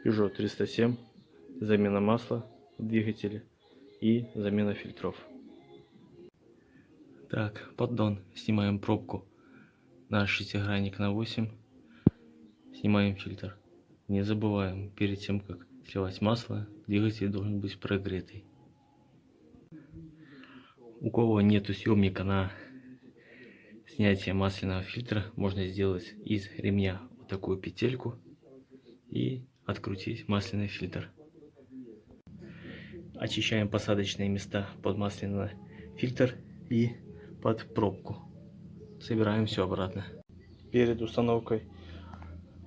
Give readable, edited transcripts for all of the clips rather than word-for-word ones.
Peugeot 307, замена масла в двигателе и замена фильтров. Так, поддон. Снимаем пробку на шестигранник на 8. Снимаем фильтр. Не забываем, перед тем как сливать масло, двигатель должен быть прогретый. У кого нету съемника на снятие масляного фильтра, можно сделать из ремня вот такую петельку и открутить масляный фильтр. Очищаем посадочные места под масляный фильтр и под пробку. Собираем все обратно. Перед установкой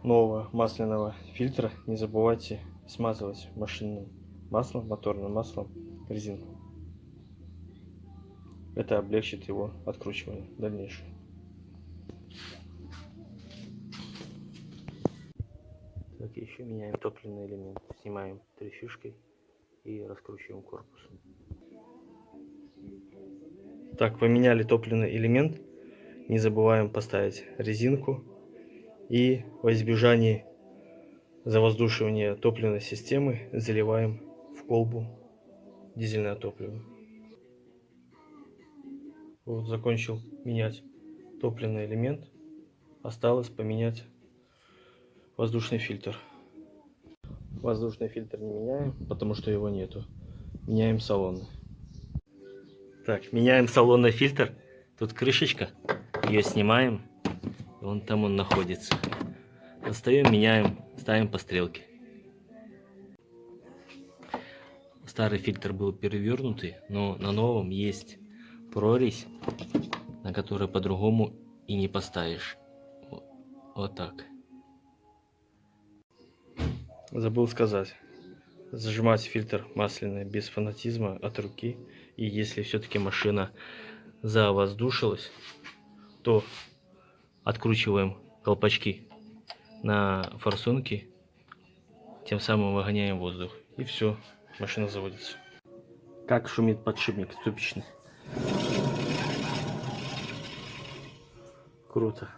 нового масляного фильтра не забывайте смазывать машинным маслом, моторным маслом резинку. Это облегчит его откручивание дальнейшее. Так, еще меняем топливный элемент. Снимаем 3 фишки и раскручиваем корпус. Так, поменяли топливный элемент. Не забываем поставить резинку. И во избежание завоздушивания топливной системы заливаем в колбу дизельное топливо. Вот, закончил менять топливный элемент. Осталось поменять воздушный фильтр. Воздушный фильтр не меняем, потому что его нету. Меняем салонный. Так, меняем салонный фильтр. Тут крышечка. Ее снимаем. Вон там он находится. Достаем, меняем, ставим по стрелке. Старый фильтр был перевернутый, но на новом есть прорезь, на которой по-другому и не поставишь. Вот так. Забыл сказать. Зажимать фильтр масляный без фанатизма от руки. И если все-таки машина завоздушилась, то откручиваем колпачки на форсунки, тем самым выгоняем воздух. И все, машина заводится. Как шумит подшипник ступичный. Круто.